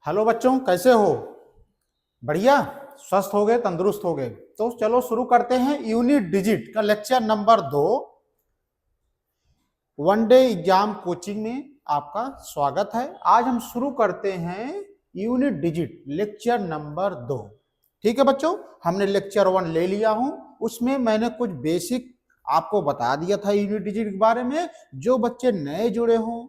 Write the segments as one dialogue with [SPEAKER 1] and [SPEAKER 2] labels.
[SPEAKER 1] Hello बच्चों, कैसे हो? बढ़िया, स्वस्थ हो गए, तंदुरुस्त हो गए। तो चलो शुरू करते हैं। यूनिट डिजिट का lecture number 2 one day exam coaching में आपका स्वागत है। आज हम शुरू करते हैं यूनिट डिजिट लेक्चर नंबर 2। ठीक है बच्चों, हमने लेक्चर 1 ले लिया हूं, उसमें मैंने कुछ बेसिक आपको बता दिया था यूनिट डिजिट के बारे में। जो बच्चे नए जुड़े हों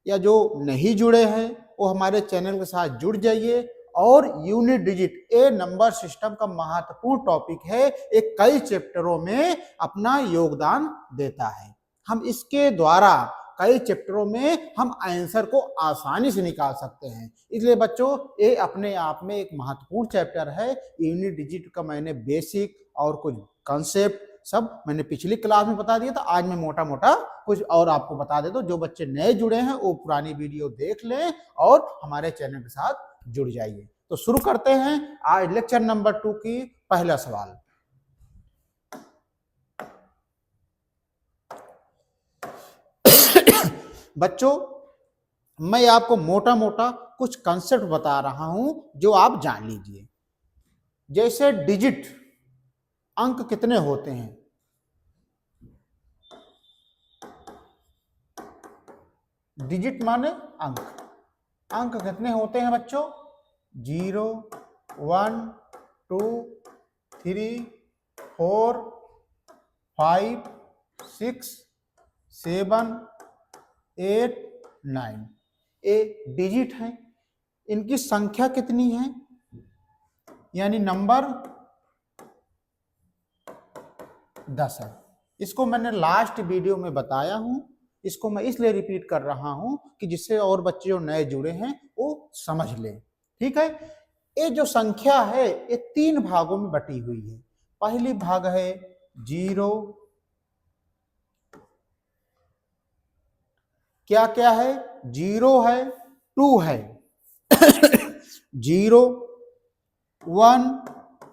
[SPEAKER 1] या जो नहीं जुड़े हैं वो हमारे चैनल के साथ जुड़ जाइए। और यूनिट डिजिट ए नंबर सिस्टम का महत्वपूर्ण टॉपिक है, एक कई चैप्टरों में अपना योगदान देता है। हम इसके द्वारा कई चैप्टरों में हम आंसर को आसानी से निकाल सकते हैं। इसलिए बच्चों, ये अपने आप में एक महत्वपूर्ण चैप्टर है। यूनिट डिजिट का मैंने बेसिक और कुछ कंसेप्ट सब मैंने पिछली क्लास में बता दिया था। आज मैं मोटा मोटा कुछ और आपको बता देता हूं। जो बच्चे नए जुड़े हैं वो पुरानी वीडियो देख लें और हमारे चैनल के साथ जुड़ जाइए। तो शुरू करते हैं आज लेक्चर नंबर 2 की पहला सवाल। बच्चों, मैं आपको मोटा मोटा कुछ कंसेप्ट बता रहा हूं जो आप जान लीजिए। जैसे डिजिट, अंक कितने होते हैं? डिजिट माने अंक। अंक कितने होते हैं बच्चों? 0, 1, 2, 3, 4, 5, 6, 7, 8, 9। ये डिजिट हैं। इनकी संख्या कितनी है, यानी नंबर 10 है। इसको मैंने लास्ट वीडियो में बताया हूं। इसको मैं इसलिए रिपीट कर रहा हूं कि जिससे और बच्चे जो नए जुड़े हैं वो समझ लें। ठीक है, ये जो संख्या है ये 3 भागों में बटी हुई है। पहली भाग है 0। क्या क्या है? 0 है, 2 है, 0, 1,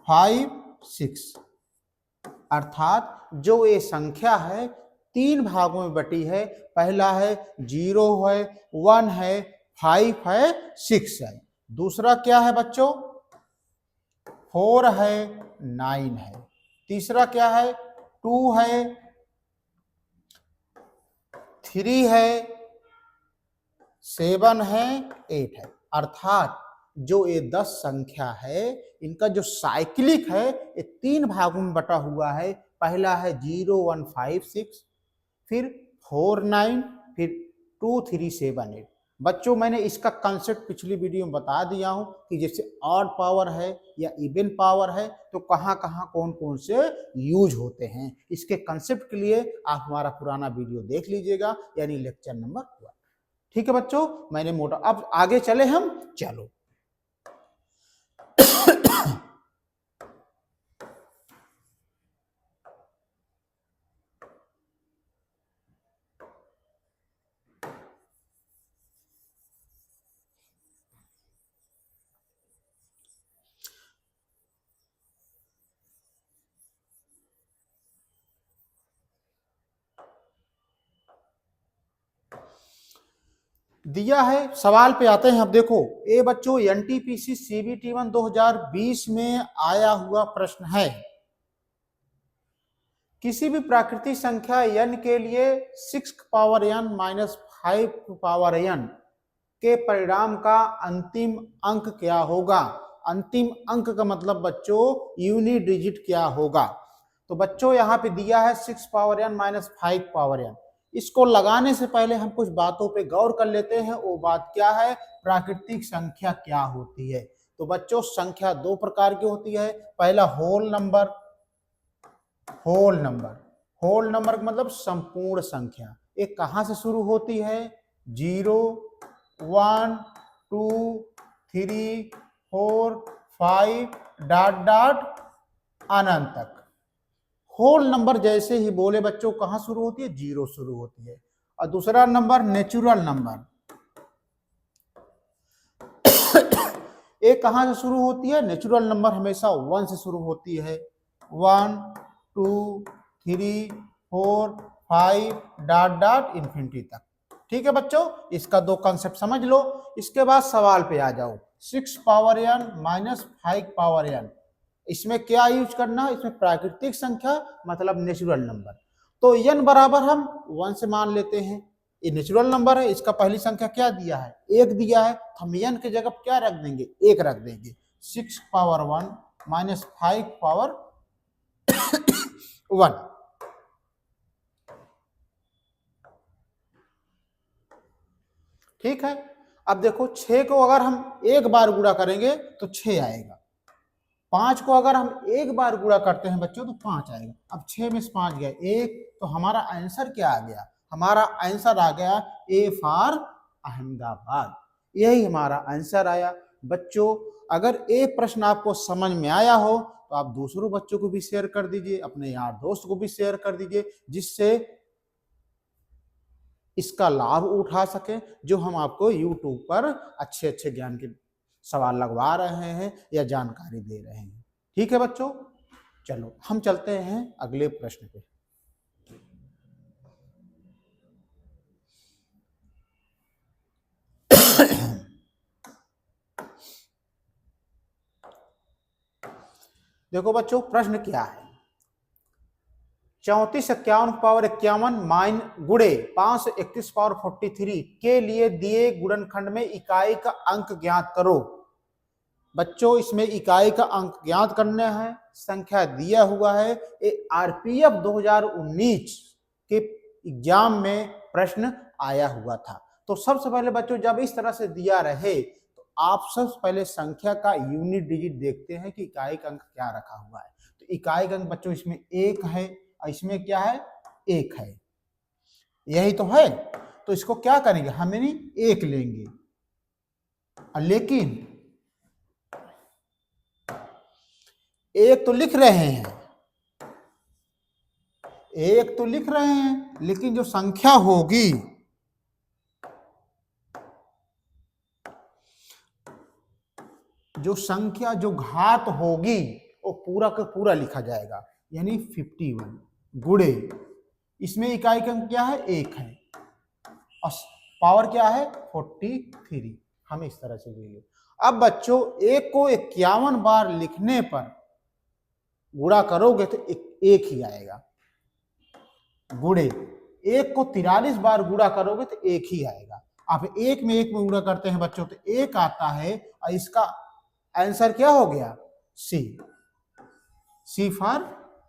[SPEAKER 1] 5, 6। अर्थात जो ये संख्या है 3 भागों में बटी है। पहला है 0 है, 1 है, 5 है, 6 है। दूसरा क्या है बच्चों? 4 है, 9 है। तीसरा क्या है? 2 है, 3 है, 7 है, 8 है। अर्थात जो ये 10 संख्या है इनका जो साइक्लिक है ये 3 भागों में बटा हुआ है। पहला है 0, 1, 5, 6, फिर 4, 9, फिर 2, 3, 7, 8। बच्चों, मैंने इसका कंसेप्ट पिछली वीडियो में बता दिया हूं कि जैसे ऑड पावर है या इवन पावर है तो कहां कहां कौन कौन से यूज होते हैं। इसके कंसेप्ट के लिए आप हमारा पुराना वीडियो देख लीजिएगा, यानी लेक्चर नंबर 1। ठीक है बच्चों, मैंने मोटा। अब आगे चले हम। चलो दिया है, सवाल पे आते हैं। अब देखो, ये बच्चों एनटीपीसी सीबीटी 1 2020 में आया हुआ प्रश्न है। किसी भी प्राकृतिक संख्या n के लिए 6 power n minus 5 power n के परिणाम का अंतिम अंक क्या होगा? अंतिम अंक का मतलब बच्चों यूनिट डिजिट क्या होगा? तो बच्चों यहाँ पे दिया है 6 power n minus 5 power n। इसको लगाने से पहले हम कुछ बातों पे गौर कर लेते हैं। वो बात क्या है? प्राकृतिक संख्या क्या होती है? तो बच्चों, संख्या 2 प्रकार की होती है। पहला whole number. Whole number, whole number का मतलब संपूर्ण संख्या। ये कहां से शुरू होती है? 0, 1, 2, 3, 4, 5 डॉट डॉट अनंत तक। होल नंबर जैसे ही बोले बच्चों कहां शुरू होती है? 0 शुरू होती है। और दूसरा नंबर नेचुरल नंबर। ये कहां से शुरू होती है? नेचुरल नंबर हमेशा 1 से शुरू होती है। 1, 2, 3, 4, 5 डॉट डॉट इन्फिनिटी तक। ठीक है बच्चों, इसका दो कंसेप्ट समझ लो। इसके बाद सवाल पे आ जाओ। 6 power n minus 5 power n, इसमें क्या यूज करना है? इसमें प्राकृतिक संख्या मतलब नेचुरल नंबर। तो n बराबर हम 1 से मान लेते हैं, ये नेचुरल नंबर है। इसका पहली संख्या क्या दिया है? 1 दिया है, तो हम n की जगह क्या रख देंगे? 1 रख देंगे। 6 पावर 1 माइनस 5 पावर 1। ठीक है, अब देखो 6 को अगर हम एक बार गुणा करेंगे तो 6 आएगा। 5 को अगर हम एक बार गुणा करते हैं बच्चों तो 5 आएगा। अब 6 में से 5 गया 1, तो हमारा आंसर क्या आ गया? हमारा आंसर आ गया ए फॉर अहमदाबाद। यही हमारा आंसर आया। बच्चों अगर ये प्रश्न आपको समझ में आया हो तो आप दूसरों बच्चों को भी शेयर कर दीजिए, अपने यार दोस्त को भी शेयर कर दीजिए, जिससे इसका लाभ उठा सके। जो हम आपको YouTube पर अच्छे अच्छे ज्ञान के सवाल लगवा रहे हैं या जानकारी दे रहे हैं। ठीक है बच्चों, चलो हम चलते हैं अगले प्रश्न पे। देखो बच्चों प्रश्न क्या है? 34 51 पावर 51 माइन गुणे 531 पावर 43 के लिए दिए गुणनखंड में इकाई का अंक ज्ञात करो। बच्चों इसमें इकाई का अंक ज्ञात करना है। संख्या दिया हुआ है, ये आरपीएफ 2019 के एग्जाम में प्रश्न आया हुआ था। तो सबसे पहले बच्चों जब इस तरह से दिया रहे तो आप सबसे पहले संख्या का यूनिट डिजिट देखते हैं कि इकाई का अंक क्या रखा हुआ है। तो इकाई का अंक बच्चों इसमें 1 है और इसमें क्या है? 1 है, यही तो है। तो इसको क्या करेंगे? हम 1 लेंगे, लेकिन एक तो लिख रहे हैं, एक तो लिख रहे हैं, लेकिन जो संख्या होगी जो संख्या जो घात होगी वो पूरा का पूरा लिखा जाएगा, यानी 51 गुणे इसमें इकाई का अंक क्या है? 1 है और पावर क्या है? 43। हम इस तरह से ले। अब बच्चों 1 को 51 बार लिखने पर गुणा करोगे तो 1 ही आएगा, गुणे 1 को 43 बार गुणा करोगे तो 1 ही आएगा। आप 1 में गुणा करते हैं बच्चों तो 1 आता है और इसका आंसर क्या हो गया? सी। सी फॉर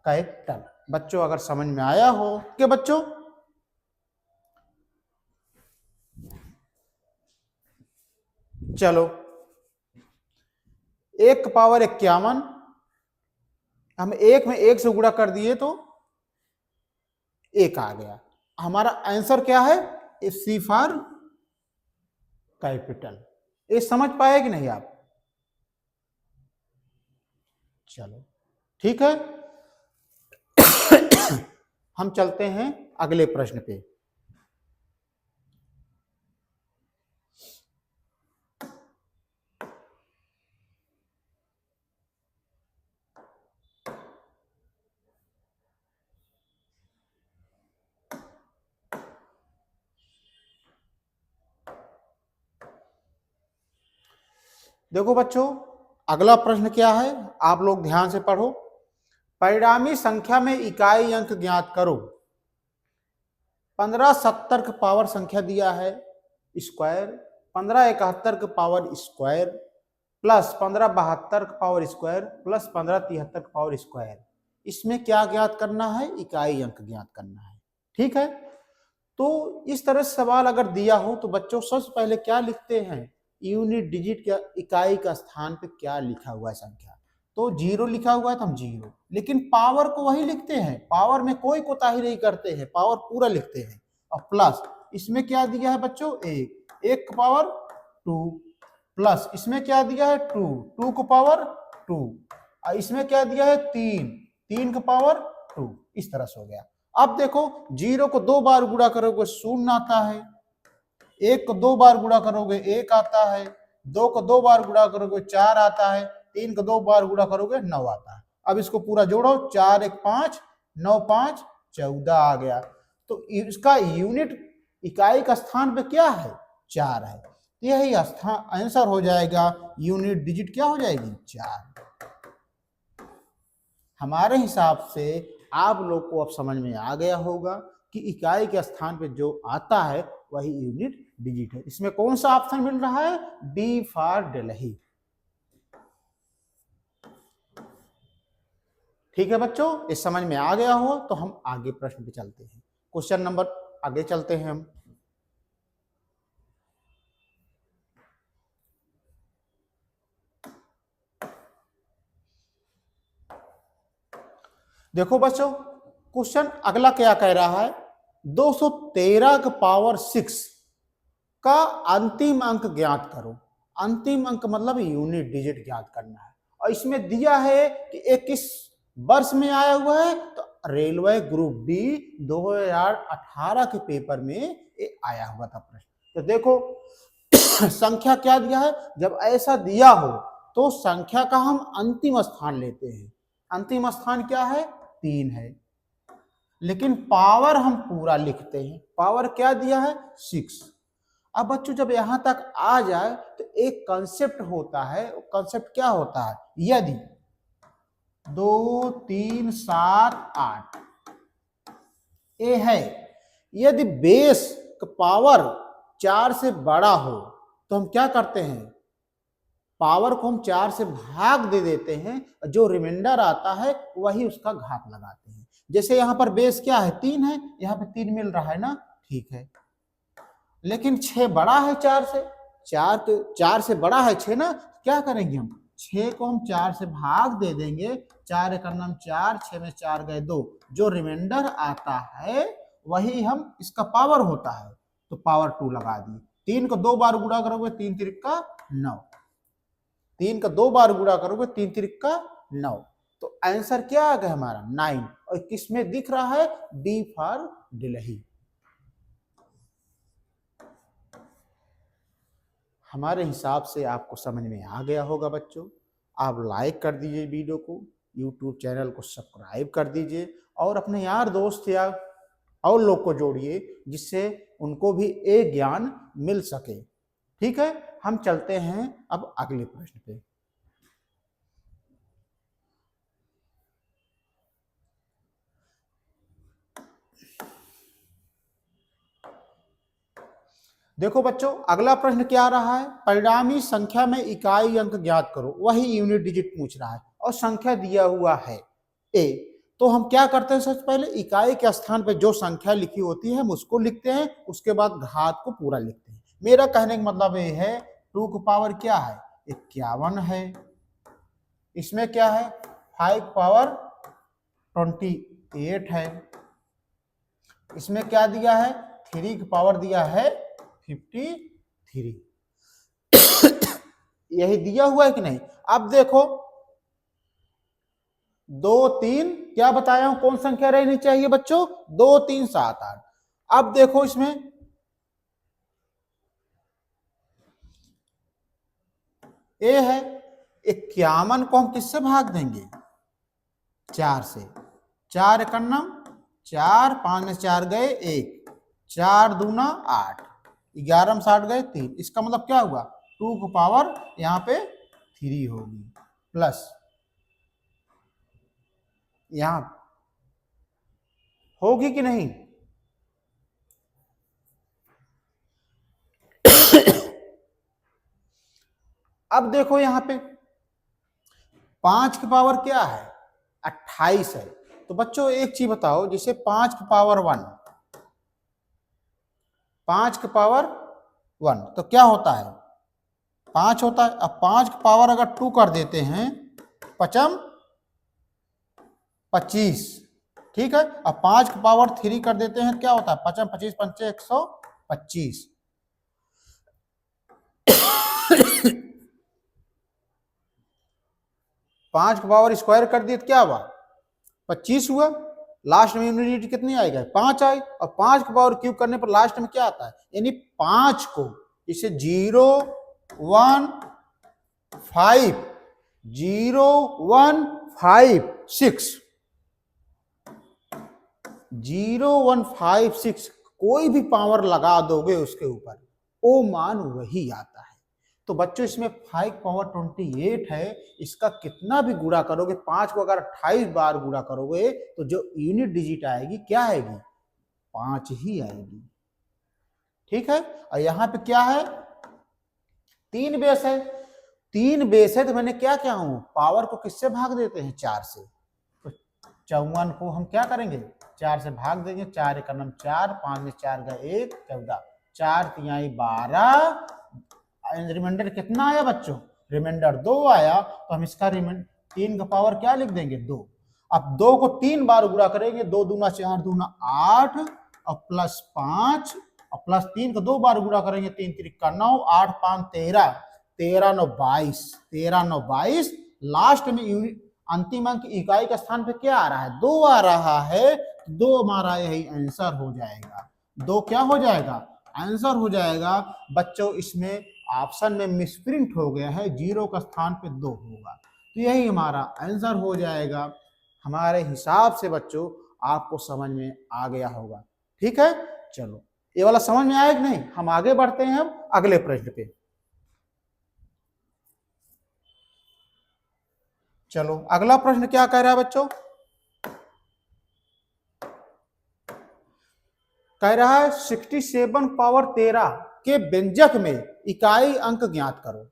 [SPEAKER 1] कैपिटल। बच्चों अगर समझ में आया हो कि बच्चों चलो 1 पावर 51 हम 1 में 1 से गुणा कर दिए तो 1 आ गया। हमारा आंसर क्या है? सी फॉर कैपिटल। ये समझ पाए कि नहीं आप? चलो ठीक है, हम चलते हैं अगले प्रश्न पे। देखो बच्चों अगला प्रश्न क्या है, आप लोग ध्यान से पढ़ो। परिणामी संख्या में इकाई अंक ज्ञात करो। 1570 का पावर संख्या दिया है स्क्वायर, 1571 का पावर स्क्वायर प्लस 1572 का पावर स्क्वायर प्लस 1573 का पावर स्क्वायर। इसमें क्या ज्ञात करना है? इकाई अंक ज्ञात करना है। ठीक है, तो इस तरह से सवाल अगर दिया हो तो बच्चों सबसे पहले क्या लिखते हैं? यूनिट डिजिट का इकाई का स्थान पे क्या लिखा हुआ है संख्या। तो 0 लिखा हुआ है तो हम 0, लेकिन पावर को वही लिखते हैं, पावर में कोई कोताही नहीं करते हैं, पावर पूरा लिखते हैं। और प्लस इसमें क्या दिया है बच्चों? 1 का पावर 2 प्लस इसमें क्या दिया है? 2 को पावर 2 और इसमें क्या दिया है? 3 का पावर 2। इस तरह से हो गया। अब देखो 0 को 2 बार गुणा करोगे 0 आता है, 1 को 2 बार गुणा करोगे 1 आता है, 2 को 2 बार गुणा करोगे 4 आता है, 3 को 2 बार गुणा करोगे 9 आता है। अब इसको पूरा जोड़ो, 4 1 5 9 5 14 आ गया। तो इसका यूनिट इकाई का स्थान पे क्या है 4 है, तो यही स्थान आंसर हो जाएगा, यूनिट डिजिट क्या हो जाएगी 4। हमारे हिसाब से आप लोग को अब समझ में आ गया होगा कि इकाई के स्थान पे जो आता है वही यूनिट डिजिट है। इसमें कौन सा ऑप्शन मिल रहा है, डी फॉर डेल्ही। ठीक है बच्चों, इस समझ में आ गया हो तो हम आगे प्रश्न पे चलते हैं। क्वेश्चन नंबर आगे चलते हैं हम। देखो बच्चों, क्वेश्चन अगला क्या कह रहा है, 213 का पावर 6 का अंतिम अंक ज्ञात करो। अंतिम अंक मतलब यूनिट डिजिट ज्ञात करना है, और इसमें दिया है कि एक किस वर्ष में आया हुआ है, तो रेलवे ग्रुप डी 2018 के पेपर में ये आया हुआ था प्रश्न। तो देखो संख्या क्या दिया है, जब ऐसा दिया हो तो संख्या का हम अंतिम स्थान लेते हैं। अंतिम स्थान क्या है 3 है, लेकिन पावर हम पूरा लिखते हैं। पावर क्या दिया है 6। अब बच्चों जब यहां तक आ जाए तो एक कंसेप्ट होता है, कंसेप्ट क्या होता है, यदि 2 3 7 8 ये है, यदि बेस का पावर 4 से बड़ा हो तो हम क्या करते हैं, पावर को हम 4 से भाग दे देते हैं, जो रिमाइंडर आता है वही उसका घात लगाते हैं। जैसे यहाँ पर बेस क्या है 3 है, यहाँ पे 3 मिल रहा है ना, ठीक है, लेकिन 6 बड़ा है 4 से, 4 से बड़ा है 6 ना, क्या करेंगे हम 6 को हम 4 से भाग दे देंगे, 4 एक नाम 4, 6 में 4 गए 2, जो रिमाइंडर आता है वही हम इसका पावर होता है, तो पावर 2 लगा दिए। 3 को 2 बार गुणा करोगे 3 तिरिका 9, 3 का 2 बार गुणा करोगे 3 तिरिका 9, तो आंसर क्या आ गया हमारा 9। और किसमें दिख रहा है, डी फॉर दिल्ली। हमारे हिसाब से आपको समझ में आ गया होगा बच्चों। आप लाइक कर दीजिए वीडियो को, यूट्यूब चैनल को सब्सक्राइब कर दीजिए, और अपने यार दोस्त या और लोग को जोड़िए, जिससे उनको भी एक ज्ञान मिल सके। ठीक है, हम चलते हैं अब अगले प्रश्न पे। देखो बच्चों, अगला प्रश्न क्या रहा है, परिणामी संख्या में इकाई अंक ज्ञात करो, वही यूनिट डिजिट पूछ रहा है, और संख्या दिया हुआ है ए। तो हम क्या करते हैं, सबसे पहले इकाई के स्थान पर जो संख्या लिखी होती है हम उसको लिखते हैं, उसके बाद घात को पूरा लिखते हैं। मेरा कहने का मतलब ये है 2 की पावर क्या है 51 है, इसमें क्या है 5 पावर 28 है, इसमें क्या दिया है 3 की पावर दिया है 53। यही दिया हुआ है कि नहीं। अब देखो 2 3 क्या बताया हूं, कौन संख्या रहनी चाहिए बच्चों 2 3 7 8। अब देखो इसमें ए है 51 को हम किससे भाग देंगे 4 से, 4 एकन्नम 4, 5 में 4 गए 1, 4 दूना 8, 11 में 60 गए 3। इसका मतलब क्या हुआ 2 की पावर यहाँ पे 3 होगी, प्लस यहां होगी कि नहीं। अब देखो यहां पे 5 की पावर क्या है 28 है। तो बच्चों एक चीज बताओ, जैसे 5 की पावर 1, 5 की पावर 1 तो क्या होता है 5 होता है। अब 5 की पावर अगर 2 कर देते हैं 5 25, ठीक है। अब 5 की पावर 3 कर देते हैं क्या होता है 5 25 5 125। 5 की पावर स्क्वायर कर दिए तो क्या हुआ 25 हुआ, लास्ट में यूनिट कितनी आएगा 5 आई, और 5 की पावर क्यूब करने पर लास्ट में क्या आता है, यानी 5 को इसे 0 1 5 0 1 5 6 0 1 5 6 कोई भी पावर लगा दोगे उसके ऊपर वो मान वही आता है। तो बच्चों इसमें 5 पावर 28 है, इसका कितना भी गुणा करोगे, 5 को अगर 28 बार गुणा करोगे तो जो यूनिट डिजिट आएगी क्या आएगी, 5 ही आएगी। ठीक है, और यहां पे क्या है, 3 बेस है, 3 बेस है तो मैंने क्या क्या हूं, पावर को किससे भाग देते हैं, 4 से। तो 54 को हम क्या करेंगे, 4 से भाग देंगे, 4 एक नम 4, 5 में 4 गए 1, 14, 4 तिहाई 12, रिमाइंडर कितना आया बच्चों, रिमाइंडर 2 आया, तो हम इसका 3 का पावर क्या लिख देंगे, 2। अब 2 को 3 बार गुणा करेंगे, 2 दूना 4 दूना 8 और प्लस 5 और प्लस 3 को 2 बार गुणा करेंगे, 3 3 9, 8 5 13, 13 9 22, 13 9 22। लास्ट में अंतिम अंक इकाई के स्थान पे क्या आ रहा है, 2 आ रहा है, 2 हमारा यही आंसर हो जाएगा, 2 क्या हो जाएगा, आंसर हो जाएगा। बच्चों इसमें ऑप्शन में मिसप्रिंट हो गया है, 0 का स्थान पे 2 होगा, तो यही हमारा आंसर हो जाएगा। हमारे हिसाब से बच्चों आपको समझ में आ गया होगा। ठीक है, चलो ये वाला समझ में आया कि नहीं, हम आगे बढ़ते हैं अब अगले प्रश्न पे। चलो अगला प्रश्न क्या कह रहा है बच्चों, कह रहा है 67 पावर 13 के व्यंजक में इकाई अंक ज्ञात करो।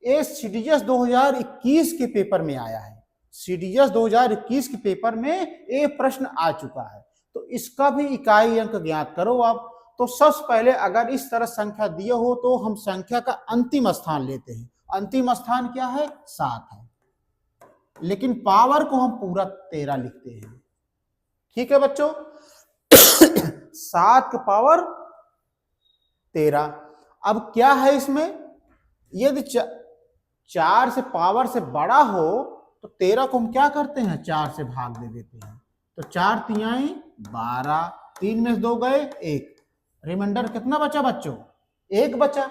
[SPEAKER 1] ये सीडीएस 2021 के पेपर में आया है, सीडीएस 2021 के पेपर में ये प्रश्न आ चुका है, तो इसका भी इकाई अंक ज्ञात करो आप। तो सबसे पहले अगर इस तरह संख्या दिए हो तो हम संख्या का अंतिम स्थान लेते हैं, अंतिम स्थान क्या है, 7 है, लेकिन पावर को हम पूरा 13 लिखते हैं। ठीक है बच्चों, 7 का पावर 13। अब क्या है इसमें, यदि 4 से पावर से बड़ा हो तो 13 को हम क्या करते हैं, 4 से भाग दे देते हैं, तो 4 तिहाई 12, 3 में से 2 गए 1, रिमाइंडर कितना बचा बच्चों, 1 बचा।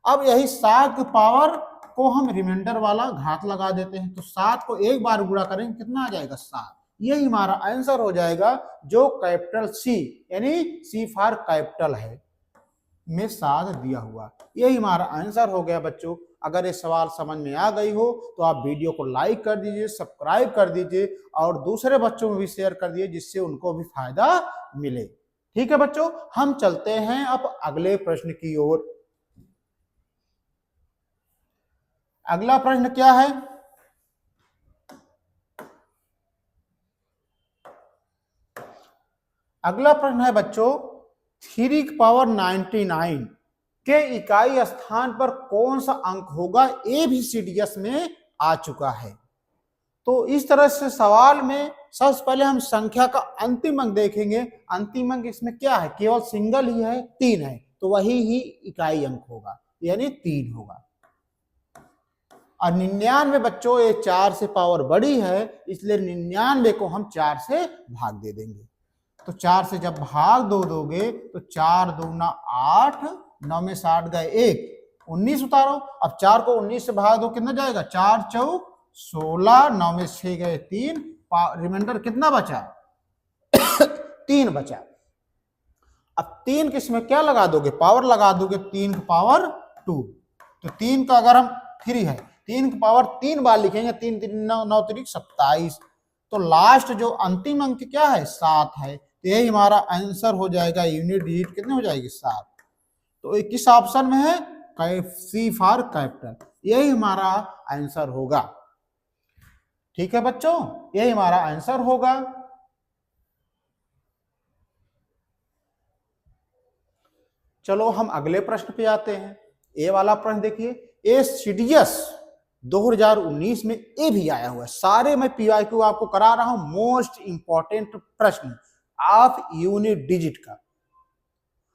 [SPEAKER 1] अब यही 7 की पावर को हम रिमाइंडर वाला घात लगा देते हैं, तो 7 को 1 बार गुणा करेंगे कितना आ जाएगा, 7। यही हमारा आंसर हो जाएगा, जो कैपिटल सी यानी सी फॉर कैपिटल है में 7 दिया हुआ, यही हमारा आंसर हो गया बच्चों। अगर ये सवाल समझ में आ गई हो तो आप वीडियो को लाइक कर दीजिए, सब्सक्राइब कर दीजिए और दूसरे बच्चों में भी शेयर कर दीजिए, जिससे उनको भी फायदा मिले। ठीक है बच्चों, हम चलते हैं अब अगले प्रश्न की ओर। अगला प्रश्न क्या है, अगला प्रश्न है बच्चों 3 की पावर 99 के इकाई स्थान पर कौन सा अंक होगा, ये भी सीडीएस में आ चुका है। तो इस तरह से सवाल में सबसे पहले हम संख्या का अंतिम अंक देखेंगे, अंतिम अंक इसमें क्या है, केवल सिंगल ही है, 3 है, तो वही ही इकाई अंक होगा, यानी 3 होगा। और 99 बच्चों ये 4 से पावर बड़ी है, इसलिए 99 को हम 4 से भाग दे देंगे, तो 4 से जब भाग दोगे तो 4 दूना 8, 9 में 60 गए 1, 19 उतारो। अब 4 को 19 से भाग दो कितना जाएगा, 4 चौक 16, 9 में 6 गए 3, रिमाइंडर कितना बचा 3 बचा। अब 3 के इसमें क्या लगा दोगे, पावर लगा दोगे, 3 की पावर 2, तो 3 का अगर हम 3 है, 3 की पावर 3 बार लिखेंगे, 3 3 9 9 3 27, तो लास्ट जो अंतिम अंक क्या है, 7 है, तो यही हमारा आंसर हो जाएगा, यूनिट डिजिट कितने हो जाएगी, 7। तो किस ऑप्शन में है, सी फॉर कैपिटल, यही हमारा आंसर होगा। ठीक है बच्चों, यही हमारा आंसर होगा। चलो हम अगले प्रश्न पे आते हैं। ये वाला प्रश्न देखिए, ए सीडीएस 2019 में ये भी आया हुआ है, सारे मैं पीवाईक्यू आपको करा रहा हूं, मोस्ट इंपॉर्टेंट प्रश्न आप यूनिट डिजिट का।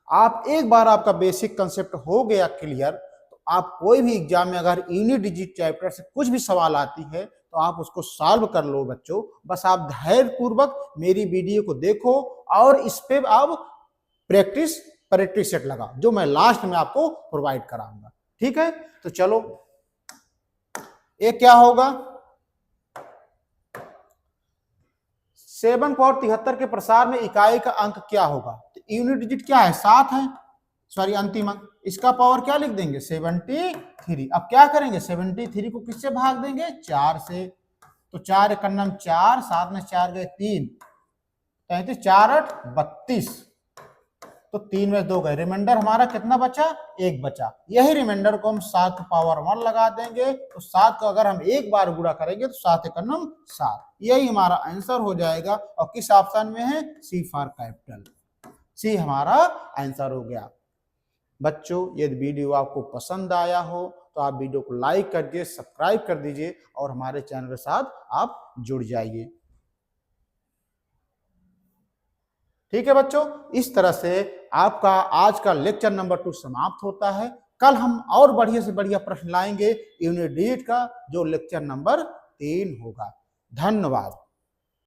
[SPEAKER 1] आप एक बार आपका बेसिक कंसेप्ट हो गया क्लियर, तो आप कोई भी एग्जाम में अगर यूनिट डिजिट चैप्टर से कुछ भी सवाल आती है तो आप उसको सॉल्व कर लो बच्चों। बस आप धैर्य पूर्वक मेरी वीडियो को देखो और इस पे आप प्रैक्टिस सेट लगा, जो मैं लास्ट में आपको प्रोवाइड कराऊंगा। ठीक है, तो चलो ये क्या होगा, 7 पावर 73 के प्रसार में इकाई का अंक क्या होगा? तो यूनिट डिजिट क्या है? 7 है, सॉरी अंतिम अंक। इसका पावर क्या लिख देंगे? 73। अब क्या करेंगे? 73 को किससे भाग देंगे? 4 से। तो 4 एक 4, 7 में 4 गए 3, 33, 4 8 32। तो 3 में 2 गए, रिमाइंडर हमारा कितना बचा? 1 बचा। यही रिमाइंडर को हम 7 पावर 1 लगा देंगे। तो 7 को अगर हम एक बार गुणा करेंगे तो 7 एक 7। यही हमारा आंसर हो जाएगा। और किस ऑप्शन में है? सी फॉर कैपिटल। सी हमारा आंसर हो गया। बच्चों यदि वीडियो आपको पसंद आया हो तो आप वीडियो को लाइक करके सब्सक्राइब कर दीजिए और हमारे चैनल के साथ आप जुड़ जाइए। ठीक है बच्चों, इस तरह से आपका आज का लेक्चर नंबर 2 समाप्त होता है। कल हम और बढ़िया से बढ़िया प्रश्न लाएंगे यूनिट डिजिट का, जो लेक्चर नंबर 3 होगा। धन्यवाद।